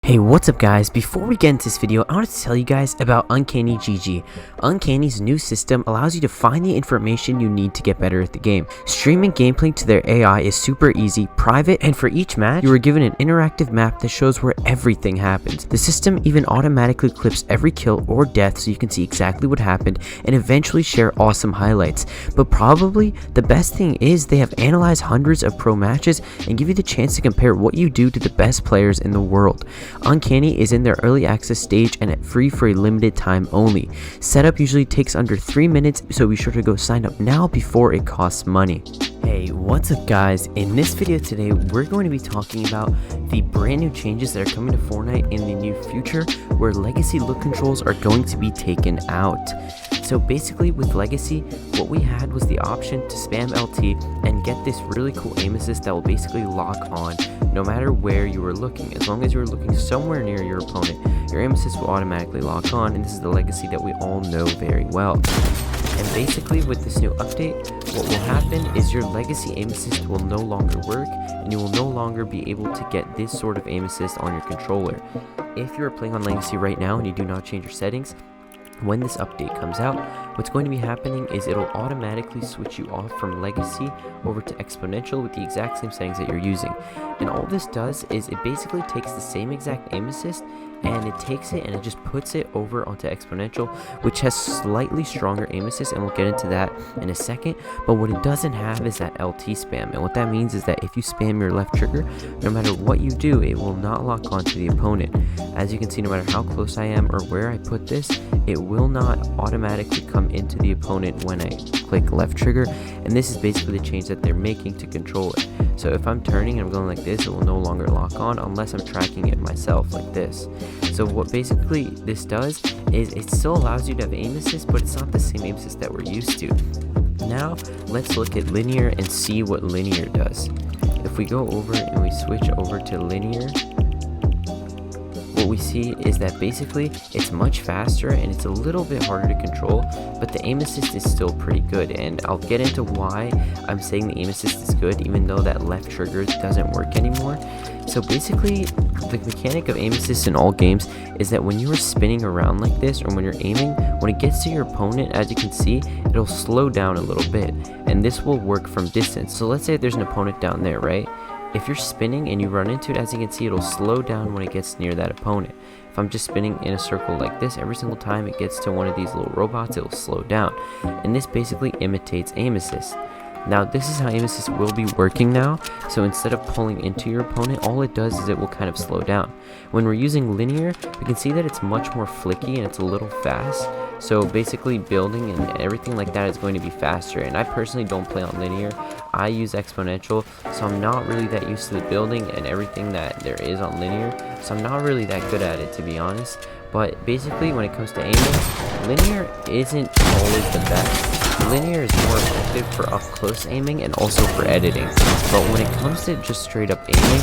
Hey, what's up guys? Before we get into this video, I wanted to tell you guys about Uncanny GG. Uncanny's new system allows you to find the information you need to get better at the game. Streaming gameplay to their AI is super easy, private, and for each match, you are given an interactive map that shows where everything happens. The system even automatically clips every kill or death so you can see exactly what happened and eventually share awesome highlights. But probably the best thing is they have analyzed hundreds of pro matches and give you the chance to compare what you do to the best players in the world. Uncanny is in their early access stage and free for a limited time only. Setup usually takes under 3 minutes, so be sure to go sign up now before it costs money. Hey, what's up guys? In this video today, we're going to be talking about the brand new changes that are coming to Fortnite in the near future, where legacy look controls are going to be taken out. So basically with Legacy, what we had was the option to spam LT and get this really cool aim assist that will basically lock on no matter where you were looking. As long as you were looking somewhere near your opponent, your aim assist will automatically lock on, and this is the Legacy that we all know very well. And basically with this new update, what will happen is your Legacy aim assist will no longer work, and you will no longer be able to get this sort of aim assist on your controller. If you are playing on Legacy right now and you do not change your settings, when this update comes out, what's going to be happening is it'll automatically switch you off from Legacy over to Exponential with the exact same settings that you're using. And all this does is it basically takes the same exact aim assist and it takes it and it just puts it over onto Exponential, which has slightly stronger aim assist, and we'll get into that in a second. But what it doesn't have is that LT spam, and what that means is that if you spam your left trigger, no matter what you do, it will not lock onto the opponent. As you can see, no matter how close I am or where I put this, it will not automatically come into the opponent when I click left trigger, and this is basically the change that they're making to control it. So if I'm turning and I'm going like this, it will no longer lock on unless I'm tracking it myself like this. So what basically this does is it still allows you to have aim assist, but it's not the same aim assist that we're used to. Now let's look at linear and see what linear does. If we go over and we switch over to linear, what we see is that basically it's much faster and it's a little bit harder to control, but the aim assist is still pretty good, and I'll get into why I'm saying the aim assist is good even though that left trigger doesn't work anymore. So basically the mechanic of aim assist in all games is that when you are spinning around like this or when you're aiming, when it gets to your opponent, as you can see, it'll slow down a little bit, and this will work from distance. So let's say there's an opponent down there, right? If you're spinning and you run into it, as you can see, it'll slow down when it gets near that opponent. If I'm just spinning in a circle like this, every single time it gets to one of these little robots, it'll slow down. And this basically imitates aim assist. Now this is how aim assist will be working now. So instead of pulling into your opponent, all it does is it will kind of slow down. When we're using linear, we can see that it's much more flicky and it's a little fast. So basically building and everything like that is going to be faster, and I personally don't play on linear. I use Exponential, so I'm not really that used to the building and everything that there is on linear, so I'm not really that good at it, to be honest. But basically when it comes to aiming, linear isn't always the best. Linear is more effective for up close aiming and also for editing, but when it comes to just straight up aiming,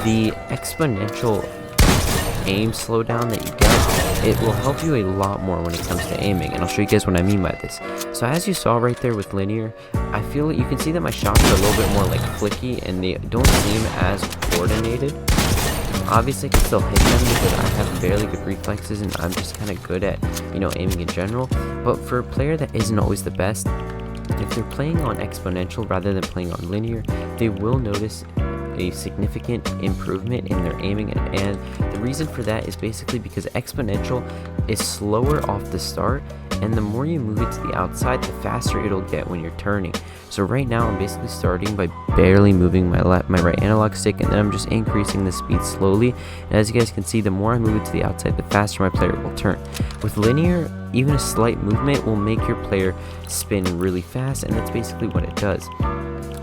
the Exponential aim slowdown that you get, it will help you a lot more when it comes to aiming, and I'll show you guys what I mean by this. So as you saw right there with linear, I feel you can see that my shots are a little bit more like flicky and they don't seem as coordinated. Obviously I can still hit them because I have fairly good reflexes and I'm just kind of good at, aiming in general. But for a player that isn't always the best, if they're playing on Exponential rather than playing on linear, they will notice a significant improvement in their aiming, and the reason for that is basically because Exponential is slower off the start, and the more you move it to the outside, the faster it'll get when you're turning. So right now I'm basically starting by barely moving my right analog stick, and then I'm just increasing the speed slowly, and as you guys can see, the more I move it to the outside, the faster my player will turn. With linear, even a slight movement will make your player spin really fast, and that's basically what it does.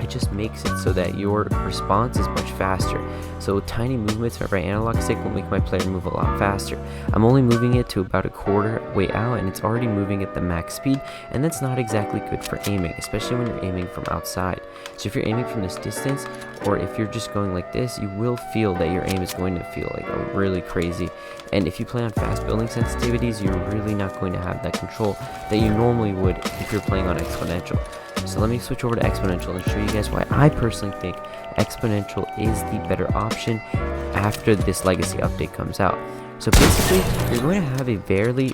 It just makes it so that your response is much faster. So tiny movements with my right analog stick will make my player move a lot faster. I'm only moving it to about a quarter way out, and it's already moving at the max speed, and that's not exactly good for aiming, especially when you're aiming from outside. So if you're aiming from this distance, or if you're just going like this, you will feel that your aim is going to feel like really crazy. And if you play on fast building sensitivities, you're really not going to have that control that you normally would if you're playing on Exponential. So let me switch over to Exponential and show you guys why I personally think Exponential is the better option after this legacy update comes out. So basically, you're going to have a fairly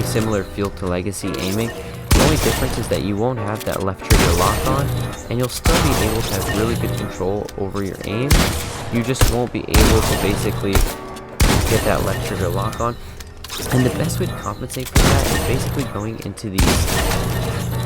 similar feel to legacy aiming. The only difference is that you won't have that left trigger lock on, and you'll still be able to have really good control over your aim. You just won't be able to basically get that left trigger lock on. And the best way to compensate for that is basically going into these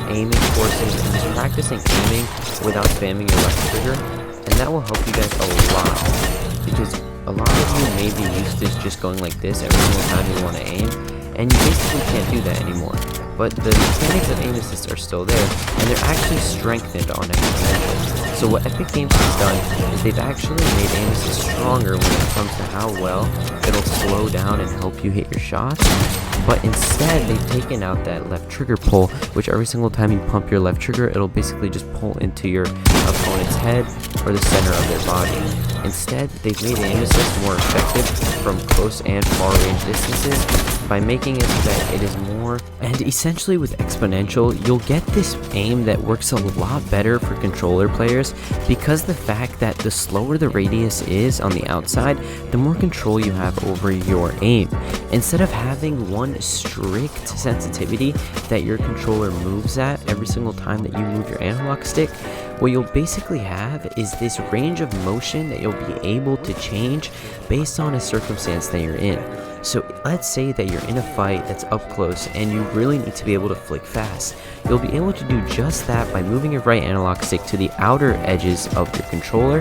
aiming courses and just practicing aiming without spamming your left trigger, and that will help you guys a lot, because a lot of you may be used to just going like this every single time you want to aim, and you basically can't do that anymore. But the mechanics of aim assist are still there, and they're actually strengthened on Exponential. So what Epic Games has done is they've actually made aim assist stronger when it comes to how well it'll slow down and help you hit your shots. But instead, they've taken out that left trigger pull, which every single time you pump your left trigger, it'll basically just pull into your opponent's head or the center of their body. Instead, they've made aim assist more effective from close and far range distances by making it so that it is more. And essentially with Exponential, you'll get this aim that works a lot better for controller players, because the fact that the slower the radius is on the outside, the more control you have over your aim. Instead of having one strict sensitivity that your controller moves at every single time that you move your analog stick, what you'll basically have is this range of motion that you'll be able to change based on a circumstance that you're in. So let's say that you're in a fight that's up close and you really need to be able to flick fast. You'll be able to do just that by moving your right analog stick to the outer edges of your controller.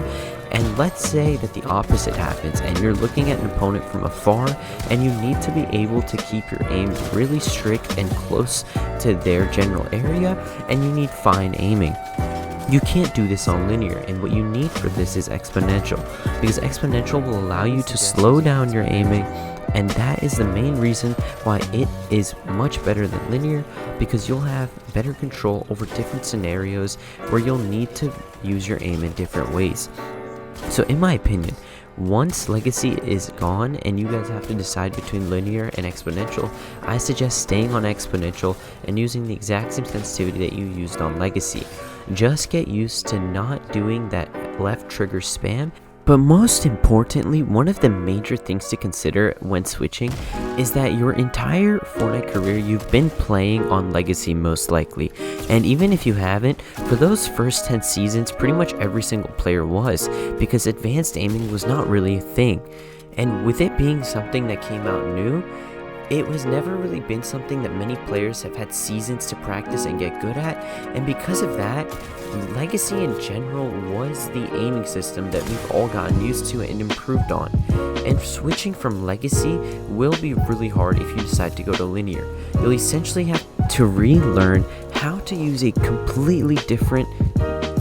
And let's say that the opposite happens and you're looking at an opponent from afar and you need to be able to keep your aim really strict and close to their general area, and you need fine aiming. You can't do this on linear, and what you need for this is Exponential, because Exponential will allow you to slow down your aiming, and that is the main reason why it is much better than linear, because you'll have better control over different scenarios where you'll need to use your aim in different ways. So in my opinion, once Legacy is gone and you guys have to decide between linear and Exponential, I suggest staying on Exponential and using the exact same sensitivity that you used on Legacy. Just get used to not doing that left trigger spam. But most importantly, one of the major things to consider when switching is that your entire Fortnite career you've been playing on Legacy most likely. And even if you haven't, for those first 10 seasons, pretty much every single player was, because advanced aiming was not really a thing. And with it being something that came out new, it has never really been something that many players have had seasons to practice and get good at, and because of that, Legacy in general was the aiming system that we've all gotten used to and improved on. And switching from Legacy will be really hard if you decide to go to linear. You'll essentially have to relearn how to use a completely different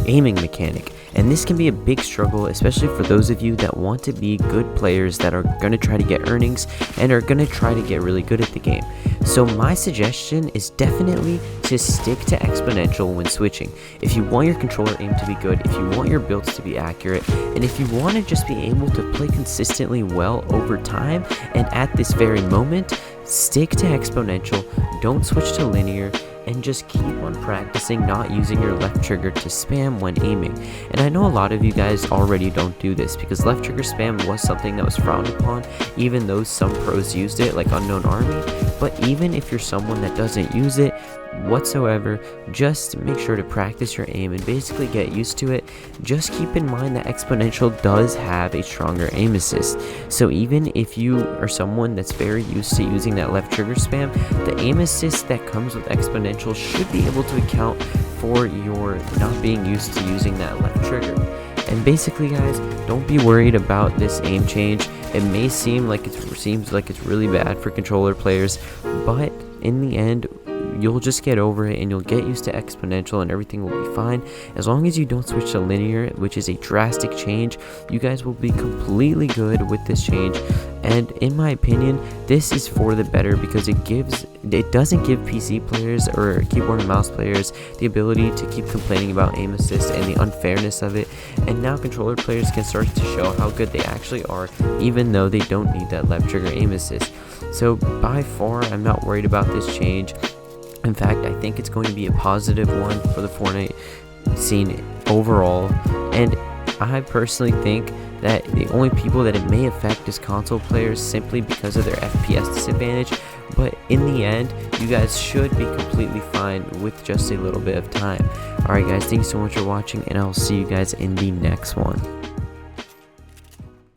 aiming mechanic. And this can be a big struggle, especially for those of you that want to be good players that are going to try to get earnings and are going to try to get really good at the game. So my suggestion is definitely to stick to Exponential when switching. If you want your controller aim to be good, if you want your builds to be accurate, and if you want to just be able to play consistently well over time and at this very moment, stick to Exponential, don't switch to linear, and just keep on practicing not using your left trigger to spam when aiming. And I know a lot of you guys already don't do this, because left trigger spam was something that was frowned upon, even though some pros used it, like Unknown Army. But even if you're someone that doesn't use it whatsoever, just make sure to practice your aim and basically get used to it. Just keep in mind that Exponential does have a stronger aim assist, so even if you are someone that's very used to using that left trigger spam, the aim assist that comes with Exponential should be able to account for your not being used to using that left trigger. And basically, guys, don't be worried about this aim change. It may seem like it's really bad for controller players, but in the end, you'll just get over it and you'll get used to Exponential and everything will be fine. As long as you don't switch to linear, which is a drastic change, you guys will be completely good with this change. And in my opinion, this is for the better, because it doesn't give PC players or keyboard and mouse players the ability to keep complaining about aim assist and the unfairness of it. And now controller players can start to show how good they actually are, even though they don't need that left trigger aim assist. So by far, I'm not worried about this change. In fact, I think it's going to be a positive one for the Fortnite scene overall, and I personally think that the only people that it may affect is console players simply because of their FPS disadvantage, but in the end, you guys should be completely fine with just a little bit of time. Alright guys, thank you so much for watching, and I'll see you guys in the next one.